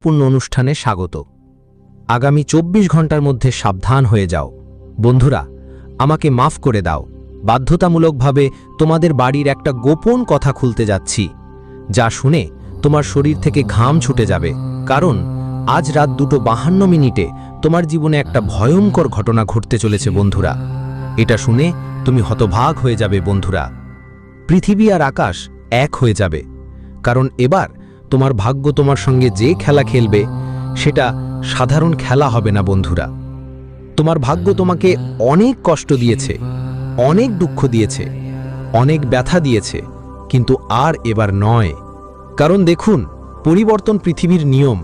পূর্ণ অনুষ্ঠানে স্বাগত। আগামী ২৪ ঘন্টার মধ্যে সাবধান হয়ে যাও। বন্ধুরা, আমাকে মাফ করে দাও, বাধ্যতামূলকভাবে তোমাদের বাড়ির একটা গোপন কথা খুলতে যাচ্ছি, যা শুনে তোমার শরীর থেকে ঘাম ছুটে যাবে। কারণ আজ রাত 2:52 তোমার জীবনে একটা ভয়ঙ্কর ঘটনা ঘটতে চলেছে বন্ধুরা। এটা শুনে তুমি হতভাগ হয়ে যাবে বন্ধুরা। পৃথিবী আর আকাশ এক হয়ে যাবে, কারণ এবার তোমার ভাগ্য তোমার সঙ্গে যে খেলা খেলবে সেটা সাধারণ খেলা হবে না বন্ধুরা। তোমার ভাগ্য তোমাকে অনেক কষ্ট দিয়েছে, অনেক দুঃখ দিয়েছে, অনেক ব্যথা দিয়েছে, কিন্তু আর এবার নয়। কারণ দেখুন, পরিবর্তন পৃথিবীর নিয়ম,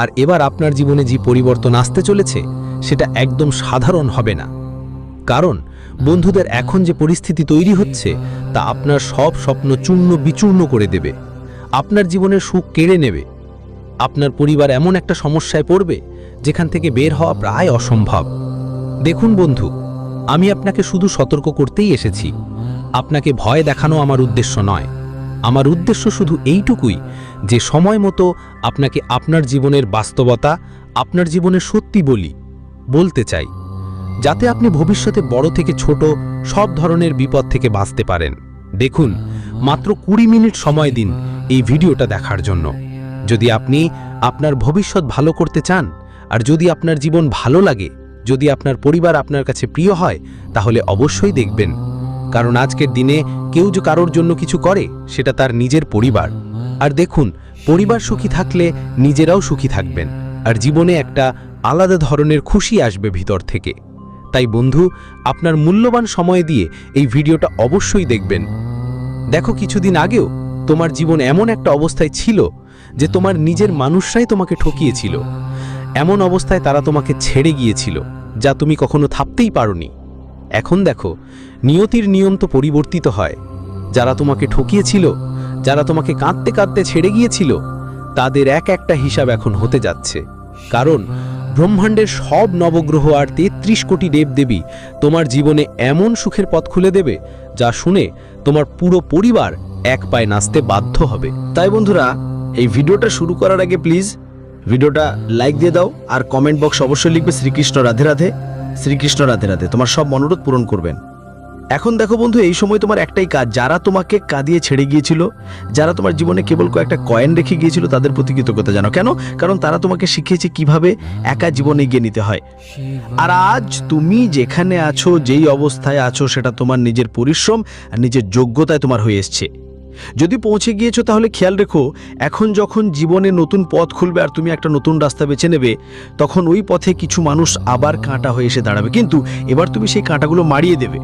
আর এবার আপনার জীবনে যে পরিবর্তন আসতে চলেছে সেটা একদম সাধারণ হবে না। কারণ বন্ধুদের এখন যে পরিস্থিতি তৈরি হচ্ছে তা আপনার সব স্বপ্ন চূর্ণ বিচূর্ণ করে দেবে, আপনার জীবনের সুখ কেড়ে নেবে। আপনার পরিবার এমন একটা সমস্যায় পড়বে যেখান থেকে বের হওয়া প্রায় অসম্ভব। দেখুন বন্ধু, আমি আপনাকে শুধু সতর্ক করতেই এসেছি। আপনাকে ভয় দেখানো আমার উদ্দেশ্য নয়। আমার উদ্দেশ্য শুধু এইটুকুই যে সময় মতো আপনাকে আপনার জীবনের বাস্তবতা, আপনার জীবনের সত্যি বলতে চাই, যাতে আপনি ভবিষ্যতে বড় থেকে ছোট সব ধরনের বিপদ থেকে বাঁচতে পারেন। দেখুন, মাত্র 20 মিনিট সময় দিন এই ভিডিওটা দেখার জন্য। যদি আপনি আপনার ভবিষ্যৎ ভালো করতে চান, আর যদি আপনার জীবন ভালো লাগে, যদি আপনার পরিবার আপনার কাছে প্রিয় হয়, তাহলে অবশ্যই দেখবেন। কারণ আজকের দিনে কেউ যে কারোর জন্য কিছু করে সেটা তার নিজের পরিবার। আর দেখুন, পরিবার সুখী থাকলে নিজেরাও সুখী থাকবেন, আর জীবনে একটা আলাদা ধরনের খুশি আসবে ভিতর থেকে। তাই বন্ধু, আপনার মূল্যবান সময় দিয়ে এই ভিডিওটা অবশ্যই দেখবেন। দেখো, কিছুদিন আগেও তোমার জীবন এমন একটা অবস্থায় ছিল যে তোমার নিজের মানুষরাই তোমাকে ঠকিয়েছিল। এমন অবস্থায় তারা তোমাকে ছেড়ে গিয়েছিল যা তুমি কখনো ভাবতেই পারোনি। এখন দেখো, নিয়তির নিয়ম তো পরিবর্তিত হয়। যারা তোমাকে ঠকিয়েছিল, যারা তোমাকে কাঁদতে কাঁদতে ছেড়ে গিয়েছিল, তাদের একটা হিসাব এখন হতে যাচ্ছে। কারণ ব্রহ্মাণ্ডের সব নবগ্রহ আর 33 কোটি দেবদেবী তোমার জীবনে এমন সুখের পথ খুলে দেবে যা শুনে তোমার পুরো পরিবার এক পায়ে নাচতে বাধ্য হবে। তাই বন্ধুরা, এই ভিডিওটা শুরু করার আগে প্লিজ ভিডিওটা লাইক দিয়ে দাও, আর কমেন্ট বক্স অবশ্যই লিখবে শ্রীকৃষ্ণ রাধে রাধে, শ্রীকৃষ্ণ রাধে রাধে। তোমার সব মনোরোধ পূরণ করবেন। এখন দেখো বন্ধু, এই সময় তোমার একটাই কাজ, যারা তোমাকে কাঁদিয়ে ছেড়ে গিয়েছিল, যারা তোমার জীবনে কেবল কয়েকটা কয়েন রেখে গিয়েছিল, তাদের প্রতি কৃতজ্ঞতা জানাও। কেন? কারণ তারা তোমাকে শিখিয়েছে কিভাবে একা জীবনে এগিয়ে নিতে হয়। আর আজ তুমি যেখানে আছো, যেই অবস্থায় আছো, সেটা তোমার নিজের পরিশ্রম আর নিজের যোগ্যতায় তোমার হয়ে এসছে। যদি পৌঁছে গিয়েছো তাহলে খেয়াল রেখো, এখন যখন জীবনে নতুন পথ খুলবে আর তুমি একটা নতুন রাস্তা বেছে নেবে, তখন ওই পথে কিছু মানুষ আবার কাঁটা হয়ে এসে দাঁড়াবে। কিন্তু এবার তুমি সেই কাঁটাগুলো মারিয়ে দেবে।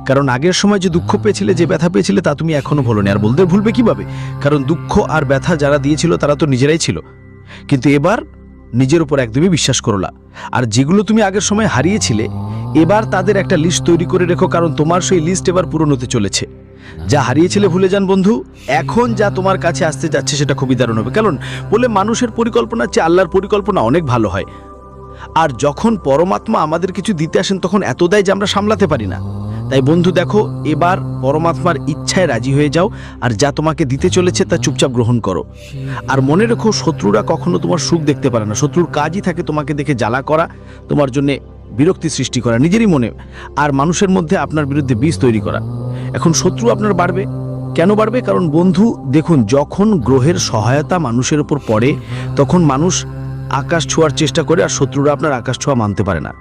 কারণ আগের সময় যে দুঃখ পেয়েছিলে, যে ব্যথা পেয়েছিলে, তা তুমি এখনো ভুলোনি। আর বলতে ভুলবে কিভাবে? কারণ দুঃখ আর ব্যথা যারা দিয়েছিল তারা তো নিজেরাই ছিল। কিন্তু এবার নিজের উপর একদমই বিশ্বাস করো না। আর যেগুলো তুমি আগের সময় হারিয়েছিলে, এবার তাদের একটা লিস্ট তৈরি করে রেখো, কারণ তোমার সেই লিস্ট এবার পূরণ হতে চলেছে। যা হারিয়েছিলে ভুলে যান বন্ধু, এখন যা তোমার কাছে আসতে যাচ্ছে সেটা খুবই দারুণ হবে। কারণ বলে মানুষের পরিকল্পনার চেয়ে আল্লাহর পরিকল্পনা অনেক ভালো হয়। আর যখন পরমাত্মা আমাদের কিছু দিতে আসেন, তখন এত দেয় যে আমরা সামলাতে পারি না। তাই বন্ধু দেখো, এবার পরমাত্মার ইচ্ছায় রাজি হয়ে যাও, আর যা তোমাকে দিতে চলেছে তা চুপচাপ গ্রহণ করো। আর মনে রেখো, শত্রুরা কখনো তোমার সুখ দেখতে পারে না। শত্রুর কাজই থাকে তোমাকে দেখে জ্বালা করা, তোমার জন্য বিরক্তি সৃষ্টি করা নিজেরই মনে, আর মানুষের মধ্যে আপনার বিরুদ্ধে বীজ তৈরি করা। এখন শত্রু আপনার বাড়বে। কেন বাড়বে? কারণ বন্ধু দেখুন, যখন গ্রহের সহায়তা মানুষের উপর পড়ে, তখন মানুষ আকাশ ছোঁয়ার চেষ্টা করে, আর শত্রুরা আপনার আকাশ ছোঁয়া মানতে পারে না।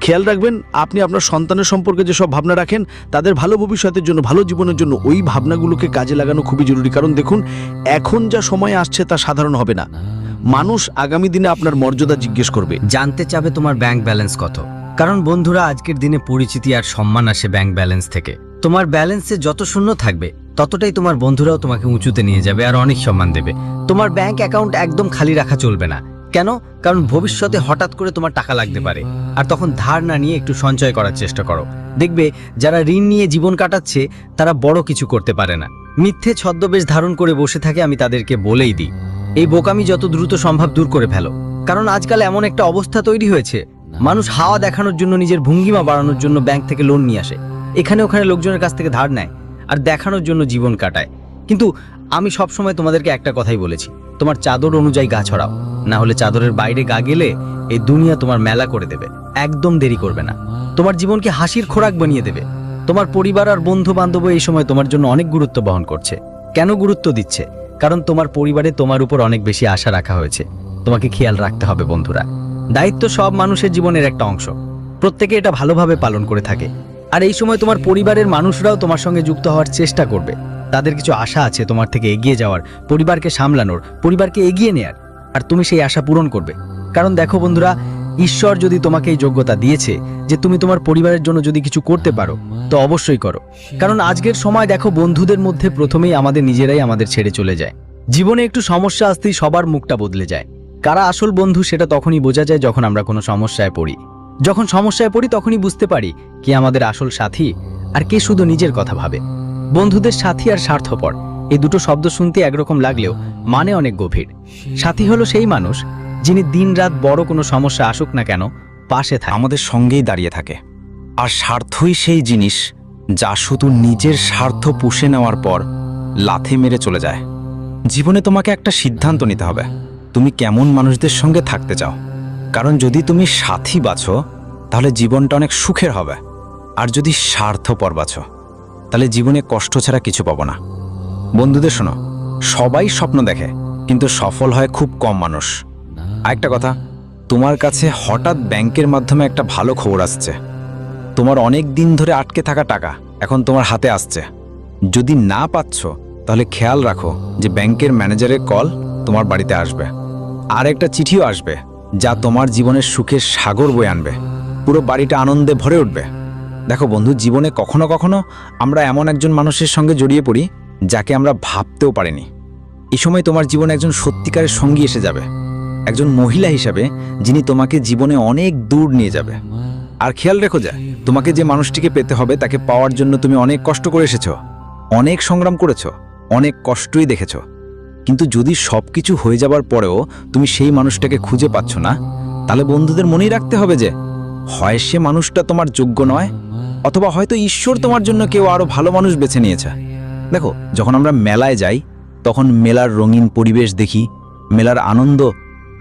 খেয়াল রাখবেন, আপনি আপনার সন্তানের সম্পর্কে যেসব ভাবনা রাখেন, তাদের ভালো ভবিষ্যতের জন্য, ভালো জীবনের জন্য ওই ভাবনাগুলোকে কাজে লাগানো খুবই জরুরি। কারণ দেখুন, এখন যা সময় আসছে তা সাধারণ হবে না। মানুষ আগামী দিনে আপনার মর্যাদা জিজ্ঞেস করবে, জানতে চাবে তোমার ব্যাংক ব্যালেন্স কত। কারণ বন্ধুরা, আজকের দিনে পরিচিতি আর সম্মান আসে ব্যাংক ব্যালেন্স থেকে। তোমার ব্যালেন্সে যত শূন্য থাকবে, ততটাই তোমার বন্ধুরাও তোমাকে উঁচুতে নিয়ে যাবে আর অনেক সম্মান দেবে। তোমার ব্যাংক অ্যাকাউন্ট একদম খালি রাখা চলবে না। কেন? কারণ ভবিষ্যতে হঠাৎ করে তোমার টাকা লাগতে পারে, আর তখন ধার না নিয়ে একটু সঞ্চয় করার চেষ্টা করো। দেখবে, যারা ঋণ নিয়ে জীবন কাটাচ্ছে তারা বড় কিছু করতে পারে না, মিথ্যে ছদ্মবেশ ধারণ করে বসে থাকে। আমি তাদেরকে বলেই দিই, এই বোকামি যত দ্রুত সম্ভব দূর করে ফেলো। কারণ আজকাল এমন একটা অবস্থা তৈরি হয়েছে, মানুষ হাওয়া দেখানোর জন্য, নিজের ভঙ্গিমা বাড়ানোর জন্য ব্যাংক থেকে লোন নিয়ে আসে, এখানে ওখানে লোকজনের কাছ থেকে ধার নেয়, আর দেখানোর জন্য জীবন কাটায়। কিন্তু আমি সবসময় তোমাদেরকে একটা কথাই বলেছি, তোমার চাদর অনুযায়ী গা ছড়াও, না হলে চাদরের বাইরে গা গেলে এই দুনিয়া তোমার মেলা করে দেবে। একদম দেরি করবে না, তোমার জীবনকে হাসির খোরাক বানিয়ে দেবে। তোমার পরিবার আর বন্ধু বান্ধব এই সময় তোমার জন্য অনেক গুরুত্ব বহন করছে। কেন গুরুত্ব দিচ্ছে? কারণ তোমার পরিবারে তোমার উপর অনেক বেশি আশা রাখা হয়েছে। তোমাকে খেয়াল রাখতে হবে বন্ধুরা। দায়িত্ব সব মানুষের জীবনের একটা অংশ, প্রত্যেকে এটা ভালোভাবে পালন করে থাকে। আর এই সময় তোমার পরিবারের মানুষরাও তোমার সঙ্গে যুক্ত হওয়ার চেষ্টা করবে। তাদের কিছু আশা আছে তোমার থেকে এগিয়ে যাওয়ার, পরিবারকে সামলানোর, পরিবারকে এগিয়ে নেয়ার। আর তুমি সেই আশা পূরণ করবে। কারণ দেখো বন্ধুরা, ঈশ্বর যদি তোমাকে এই যোগ্যতা দিয়েছে যে তুমি তোমার পরিবারের জন্য যদি কিছু করতে পারো, তো অবশ্যই করো। কারণ আজকের সময় দেখো, বন্ধুদের মধ্যে প্রথমেই আমাদের নিজেরাই আমাদের ছেড়ে চলে যায়। জীবনে একটু সমস্যা আসতেই সবার মুখটা বদলে যায়। কারা আসল বন্ধু সেটা তখনই বোঝা যায় যখন আমরা কোনো সমস্যায় পড়ি। যখন সমস্যায় পড়ি তখনই বুঝতে পারি কে আমাদের আসল সাথী আর কে শুধু নিজের কথা ভাবে। বন্ধুদের সাথী আর স্বার্থপর এই দুটো শব্দ শুনতে একরকম লাগলেও মানে অনেক গভীর। সাথী হলো সেই মানুষ যিনি দিনরাত বড় কোনো সমস্যা আসুক না কেন পাশে থাকে, আমাদের সঙ্গেই দাঁড়িয়ে থাকে। আর স্বার্থই সেই জিনিস যা শুধু নিজের স্বার্থ পুষে নেওয়ার পর লাথি মেরে চলে যায়। জীবনে তোমাকে একটা সিদ্ধান্ত নিতে হবে, তুমি কেমন মানুষদের সঙ্গে থাকতে চাও। কারণ যদি তুমি সাথী বাছো তাহলে জীবনটা অনেক সুখের হবে, আর যদি স্বার্থপর বাছো তাহলে জীবনে কষ্ট ছাড়া কিছু পাবো না। বন্ধুদের শোনো, সবাই স্বপ্ন দেখে কিন্তু সফল হয় খুব কম মানুষ। আরেকটা কথা, তোমার কাছে হঠাৎ ব্যাংকের মাধ্যমে একটা ভালো খবর আসছে। তোমার অনেক দিন ধরে আটকে থাকা টাকা এখন তোমার হাতে আসছে। যদি না পাচ্ছ তাহলে খেয়াল রাখো যে ব্যাংকের ম্যানেজারের কল তোমার বাড়িতে আসবে, আর একটা চিঠিও আসবে যা তোমার জীবনের সুখের সাগর বয়ে আনবে। পুরো বাড়িটা আনন্দে ভরে উঠবে। দেখো বন্ধু, জীবনে কখনো কখনো আমরা এমন একজন মানুষের সঙ্গে জড়িয়ে পড়ি যাকে আমরা ভাবতেও পারিনি। এই সময় তোমার জীবনে একজন সত্যিকারের সঙ্গী এসে যাবে, একজন মহিলা হিসাবে যিনি তোমাকে জীবনে অনেক দূর নিয়ে যাবে। আর খেয়াল রেখো যে তোমাকে যে মানুষটিকে পেতে হবে তাকে পাওয়ার জন্য তুমি অনেক কষ্ট করে এসেছো, অনেক সংগ্রাম করেছো, অনেক কষ্টই দেখেছো। কিন্তু যদি সব কিছু হয়ে যাবার পরেও তুমি সেই মানুষটাকে খুঁজে পাচ্ছ না, তাহলে বন্ধুদের মনেই রাখতে হবে যে হয় সে মানুষটা তোমার যোগ্য নয়, অথবা হয়তো ঈশ্বর তোমার জন্য কেউ আরও ভালো মানুষ বেছে নিয়েছে। দেখো, যখন আমরা মেলায় যাই তখন মেলার রঙিন পরিবেশ দেখি, মেলার আনন্দ,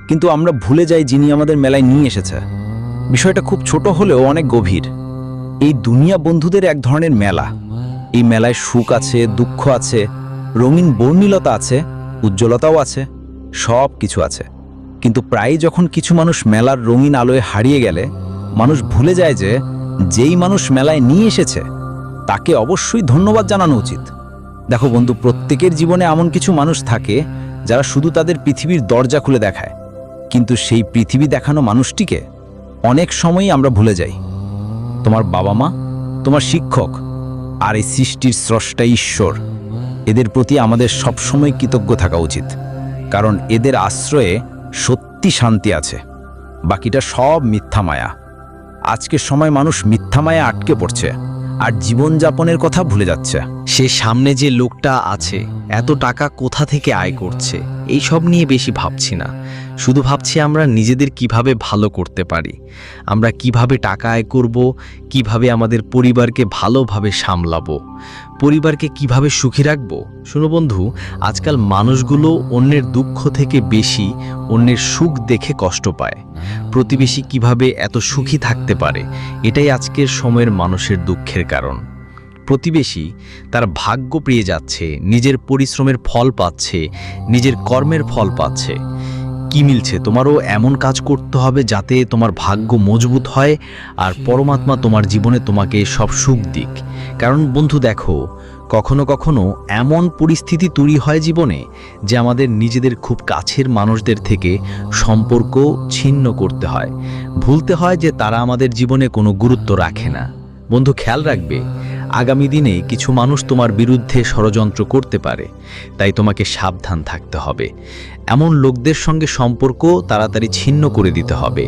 কিন্তু আমরা ভুলে যাই যিনি আমাদের মেলায় নিয়ে এসেছে। বিষয়টা খুব ছোট হলেও অনেক গভীর। এই দুনিয়া বন্ধুদের এক ধরনের মেলা। এই মেলায় সুখ আছে, দুঃখ আছে, রঙিন বর্ণিলতা আছে, উজ্জ্বলতাও আছে, সব কিছু আছে। কিন্তু প্রায় যখন কিছু মানুষ মেলার রঙিন আলোয় হারিয়ে গেলে মানুষ ভুলে যায় যে যেই মানুষ মেলায় নিয়ে এসেছে তাকে অবশ্যই ধন্যবাদ জানানো উচিত। দেখো বন্ধু, প্রত্যেকের জীবনে এমন কিছু মানুষ থাকে যারা শুধু তাদের পৃথিবীর দরজা খুলে দেখায়, কিন্তু সেই পৃথিবী দেখানো মানুষটিকে অনেক সময়ই আমরা ভুলে যাই। তোমার বাবা মা, তোমার শিক্ষক, আর এই সৃষ্টির স্রষ্টা ঈশ্বর, এদের প্রতি আমাদের সবসময় কৃতজ্ঞ থাকা উচিত। কারণ এদের আশ্রয়ে সত্যি শান্তি আছে, বাকিটা সব মিথ্যা মায়া। আজকের সময় মানুষ মিথ্যা মায়া আটকে পড়ছে আর জীবনযাপনের কথা ভুলে যাচ্ছে। সে সামনে যে লোকটা আছে এত টাকা কোথা থেকে আয় করছে এই সব নিয়ে বেশি ভাবছি না, শুধু ভাবছি আমরা নিজেদের কিভাবে ভালো করতে পারি, আমরা কিভাবে টাকা আয় করব, কিভাবে আমাদের পরিবারকে ভালোভাবে সামলাবো, পরিবারকে কিভাবে সুখী রাখবো। শুনো বন্ধু, আজকাল মানুষগুলো অন্যের দুঃখ থেকে বেশি অন্যের সুখ দেখে কষ্ট পায়। প্রতিবেশী কিভাবে এত সুখী থাকতে পারে, এটাই আজকের সময়ের মানুষের দুঃখের কারণ। প্রতিবেশী তার ভাগ্য পেয়ে যাচ্ছে, নিজের পরিশ্রমের ফল পাচ্ছে, নিজের কর্মের ফল পাচ্ছে। কি মিলছে? তোমারও এমন কাজ করতে হবে যাতে তোমার ভাগ্য মজবুত হয় আর পরমাত্মা তোমার জীবনে তোমাকে সব সুখ দিক। কারণ বন্ধু দেখো, কখনো কখনো এমন পরিস্থিতি তৈরি হয় জীবনে যে আমাদের নিজেদের খুব কাছের মানুষদের থেকে সম্পর্ক ছিন্ন করতে হয়, ভুলতে হয় যে তারা আমাদের জীবনে কোনো গুরুত্ব রাখে না। বন্ধু খেয়াল রাখবে, আগামী দিনে কিছু মানুষ তোমার বিরুদ্ধে ষড়যন্ত্র করতে পারে, তাই তোমাকে সাবধান থাকতে হবে। এমন লোকদের সঙ্গে সম্পর্ক তাড়াতাড়ি ছিন্ন করে দিতে হবে।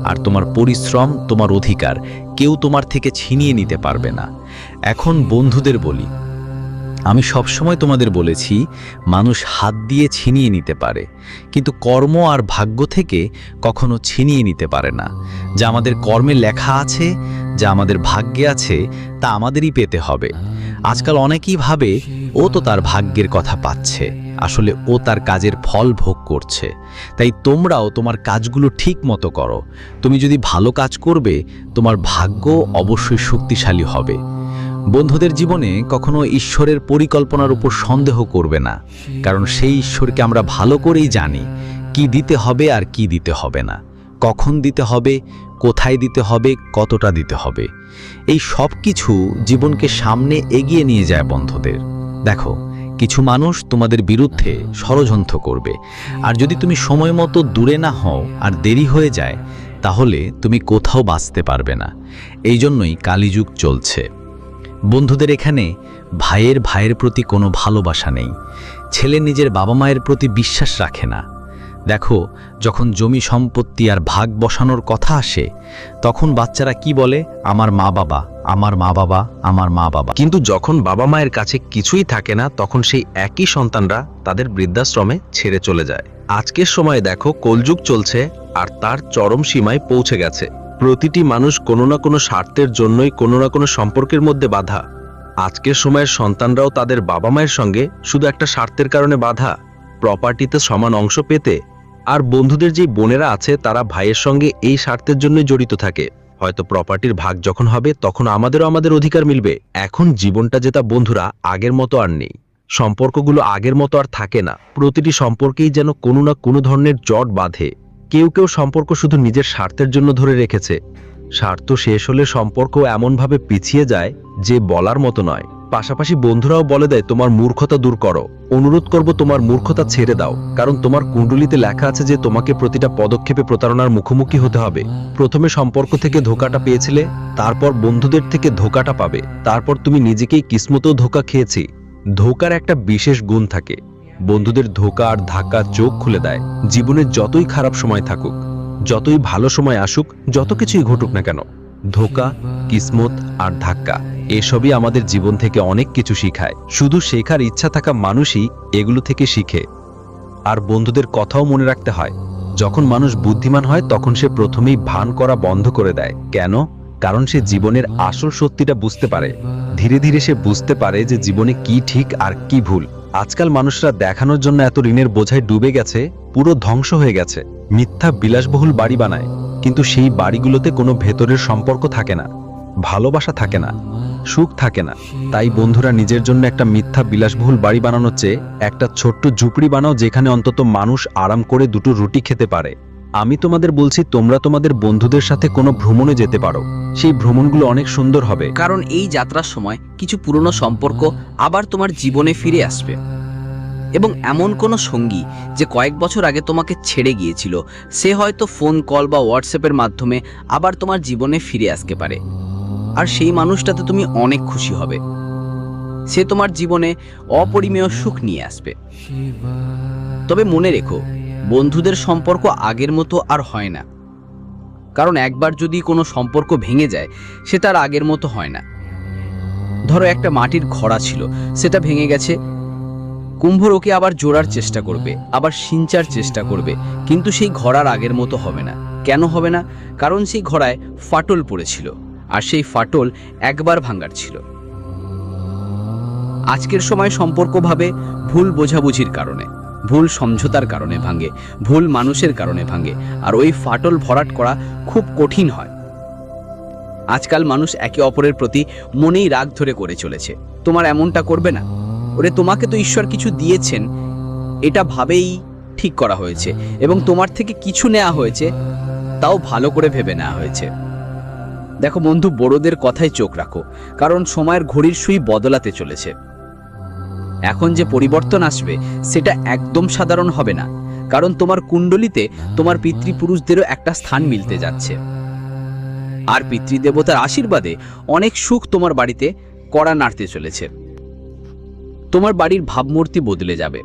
আর তোমার পরিশ্রম, তোমার অধিকার কেউ তোমার থেকে ছিনিয়ে নিতে পারবে না। এখন বন্ধুদের বলি, আমি সবসময় তোমাদের বলেছি, মানুষ হাত দিয়ে ছিনিয়ে নিতে পারে, কিন্তু কর্ম আর ভাগ্য থেকে কখনো ছিনিয়ে নিতে পারে না। যা আমাদের কর্মে লেখা আছে, যা আমাদের ভাগ্যে আছে, তা আমাদেরই পেতে হবে। আজকাল অনেকেই ভাবে ও তো তার ভাগ্যের কথা পাচ্ছে, আসলে ও তার কাজের ফল ভোগ করছে। তাই তোমরাও তোমার কাজগুলো ঠিক মতো করো। তুমি যদি ভালো কাজ করবে, তোমার ভাগ্য অবশ্যই শক্তিশালী হবে। বন্ধুদের জীবনে কখনো ঈশ্বরের পরিকল্পনার উপর সন্দেহ করবে না, কারণ সেই ঈশ্বরকে আমরা ভালো করেই জানি কি দিতে হবে আর কি দিতে হবে না, কখন দিতে হবে, কোথায় দিতে হবে, কতটা দিতে হবে। এই সব কিছু জীবনকে সামনে এগিয়ে নিয়ে যায় বন্ধুদের। দেখো, কিছু মানুষ তোমাদের বিরুদ্ধে ষড়যন্ত্র করবে, আর যদি তুমি সময় মতো দূরে না হও আর দেরি হয়ে যায়, তাহলে তুমি কোথাও বাঁচতে পারবে না। এই জন্যই কালীযুগ চলছে। বন্ধুদের এখানে ভাইয়ের প্রতি কোনো ভালোবাসা নেই। ছেলে নিজের বাবা মায়ের প্রতি বিশ্বাস রাখে না। দেখো, যখন জমি সম্পত্তি আর ভাগ বসানোর কথা আসে, তখন বাচ্চারা কি বলে? আমার মা বাবা, আমার মা বাবা, আমার মা বাবা। কিন্তু যখন বাবা মায়ের কাছে কিছুই থাকে না, তখন সেই একই সন্তানরা তাদের বৃদ্ধাশ্রমে ছেড়ে চলে যায়। আজকের সময়ে দেখো, কলযুগ চলছে আর তার চরম সীমায় পৌঁছে গেছে। প্রতিটি মানুষ কোনো না কোনো স্বার্থের জন্যই কোনো না কোনো সম্পর্কের মধ্যে বাধা। আজকের সময়ের সন্তানরাও তাদের বাবা মায়ের সঙ্গে শুধু একটা স্বার্থের কারণে বাধা, প্রপার্টিতে সমান অংশ পেতে। আর বন্ধুদের যে বোনেরা আছে, তারা ভাইয়ের সঙ্গে এই স্বার্থের জন্যই জড়িত থাকে। হয়তো প্রপার্টির ভাগ যখন হবে, তখন আমাদের অধিকার মিলবে। এখন জীবনটা যেটা বন্ধুরা আগের মতো আর নেই। সম্পর্কগুলো আগের মতো আর থাকে না। প্রতিটি সম্পর্কেই যেন কোনো না কোনো ধরনের জট বাঁধে। কেউ সম্পর্ক শুধু নিজের স্বার্থের জন্য ধরে রেখেছে। স্বার্থ শেষ হলে সম্পর্ক এমনভাবে পিছিয়ে যায় যে বলার মতো নয়। পাশাপাশি বন্ধুরাও বলে দেয়, তোমার মূর্খতা দূর করো। অনুরোধ করব, তোমার মূর্খতা ছেড়ে দাও, কারণ তোমার কুণ্ডলিতে লেখা আছে যে তোমাকে প্রতিটা পদক্ষেপে প্রতারণার মুখোমুখি হতে হবে। প্রথমে সম্পর্ক থেকে ধোকাটা পেয়েছিলে, তারপর বন্ধুদের থেকে ধোকাটা পাবে, তারপর তুমি নিজেকেই কিসমতেও ধোকা খেয়েছি। ধোকার একটা বিশেষ গুণ থাকে, বন্ধুদের ধোকা আর ধাক্কা চোখ খুলে দেয়। জীবনে যতই খারাপ সময় থাকুক, যতই ভালো সময় আসুক, যত কিছুই ঘটুক না কেন, ধোকা, কিসমত আর ধাক্কা এসবই আমাদের জীবন থেকে অনেক কিছু শিখায়। শুধু শেখার ইচ্ছা থাকা মানুষই এগুলো থেকে শিখে। আর বন্ধুদের কথাও মনে রাখতে হয়। যখন মানুষ বুদ্ধিমান হয়, তখন সে প্রথমেই ভান করা বন্ধ করে দেয়। কেন? কারণ সে জীবনের আসল সত্যিটা বুঝতে পারে। ধীরে ধীরে সে বুঝতে পারে যে জীবনে কি ঠিক আর কি ভুল। আজকাল মানুষরা দেখানোর জন্য এত ঋণের বোঝায় ডুবে গেছে, পুরো ধ্বংস হয়ে গেছে। মিথ্যা বিলাসবহুল বাড়ি বানায়, কিন্তু সেই বাড়িগুলোতে কোনো ভেতরের সম্পর্ক থাকে না, ভালোবাসা থাকে না, সুখ থাকে না। তাই বন্ধুরা, নিজের জন্য একটা মিথ্যা বিলাসবহুল বাড়ি বানানোর চেয়ে একটা ছোট্ট ঝুপড়ি বানাও, যেখানে অন্তত মানুষ আরাম করে দুটো রুটি খেতে পারে। আমি তোমাদের বলছি, তোমরা তোমাদের বন্ধুদের সাথে কোনো ভ্রমণে যেতে পারো। সেই ভ্রমণগুলো অনেক সুন্দর হবে। কারণ এই যাত্রার সময় কিছু পুরনো সম্পর্ক আবার তোমার জীবনে ফিরে আসবে, এবং এমন কোনো সঙ্গী যে কয়েক বছর আগে তোমাকে ছেড়ে গিয়েছিল, সে হয়তো ফোন কল বা হোয়াটসঅ্যাপের মাধ্যমে আবার তোমার জীবনে ফিরে আসতে পারে। আর সেই মানুষটাতে তুমি অনেক খুশি হবে। সে তোমার জীবনে অপরিমেয় সুখ নিয়ে আসবে। তবে মনে রেখো, বন্ধুদের সম্পর্ক আগের মতো আর হয় না। কারণ একবার যদি কোনো সম্পর্ক ভেঙে যায়, সে তার আগের মতো হয় না। ধরো, একটা মাটির ঘড়া ছিল, সেটা ভেঙে গেছে। কুম্ভর ওকে আবার জোড়ার চেষ্টা করবে, আবার সিঞ্চার চেষ্টা করবে, কিন্তু সেই ঘড়ার আগের মতো হবে না। কেন হবে না? কারণ সেই ঘড়ায় ফাটল পড়েছিল, আর সেই ফাটল একবার ভাঙার ছিল। আজকের সময় সম্পর্ক ভাবে ভুল বোঝাবুঝির কারণে, ভুল সমঝোতার কারণে ভাঙে, ভুল মানুষের কারণে ভাঙে, আর ওই ফাটল ভরাট করা খুব কঠিন হয়। আজকাল মানুষ একে অপরের প্রতি মনেই রাগ ধরে করে চলেছে। তোমার এমনটা করবে না। ওরে, তোমাকে তো ঈশ্বর কিছু দিয়েছেন, এটা ভাবেই ঠিক করা হয়েছে, এবং তোমার থেকে কিছু নেওয়া হয়েছে, তাও ভালো করে ভেবে নেওয়া হয়েছে। দেখো বন্ধু, বড়দের কথায় চোখ রাখো, কারণ সময়ের ঘড়ির সুই বদলাতে চলেছে। এখন যে পরিবর্তন আসবে, সেটা একদম সাধারণ হবে না, কারণ তোমার কুণ্ডলিতে তোমার পিতৃপুরুষদেরও একটা স্থান মিলতে যাচ্ছে। আর পিতৃদেবতার আশীর্বাদে অনেক সুখ তোমার বাড়িতে কড়া নাড়তে চলেছে। তোমার বাড়ির ভাবমূর্তি বদলে যাবে।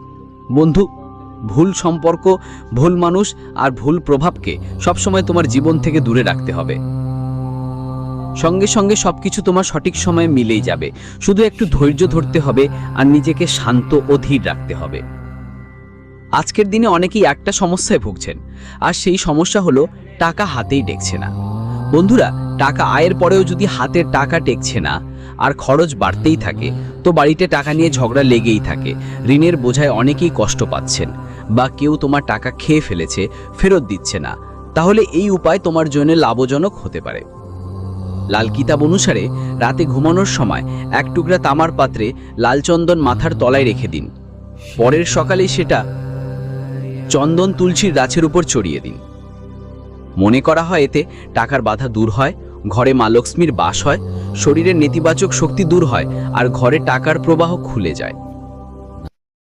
বন্ধু, ভুল সম্পর্ক, ভুল মানুষ আর ভুল প্রভাবকে সবসময় তোমার জীবন থেকে দূরে রাখতে হবে। সঙ্গে সঙ্গে সবকিছু তোমার সঠিক সময়ে মিলেই যাবে। শুধু একটু ধৈর্য ধরতে হবে আর নিজেকে শান্ত ও ধীর রাখতে হবে। আজকের দিনে অনেকেই একটা সমস্যায় ভুগছেন, আর সেই সমস্যা হলো টাকা হাতেই টেকছে না। বন্ধুরা, টাকা আয়ের পরেও যদি হাতের টাকা টেকছে না আর খরচ বাড়তেই থাকে, তো বাড়িতে টাকা নিয়ে ঝগড়া লেগেই থাকে। ঋণের বোঝায় অনেকেই কষ্ট পাচ্ছেন, বা কেউ তোমার টাকা খেয়ে ফেলেছে, ফেরত দিচ্ছে না। তাহলে এই উপায় তোমার জন্য লাভজনক হতে পারে। লাল কিতাব অনুসারে রাতে ঘুমানোর সময় এক টুকরা তামার পাত্রে লাল চন্দন মাথার তলায় রেখে দিন। পরের সকালে সেটা চন্দন তুলসীর গাছের উপর ছড়িয়ে দিন। মনে করা হয় এতে টাকার বাধা দূর হয়, ঘরে মা লক্ষ্মীর বাস হয়, শরীরের নেতিবাচক শক্তি দূর হয় আর ঘরে টাকার প্রবাহ খুলে যায়।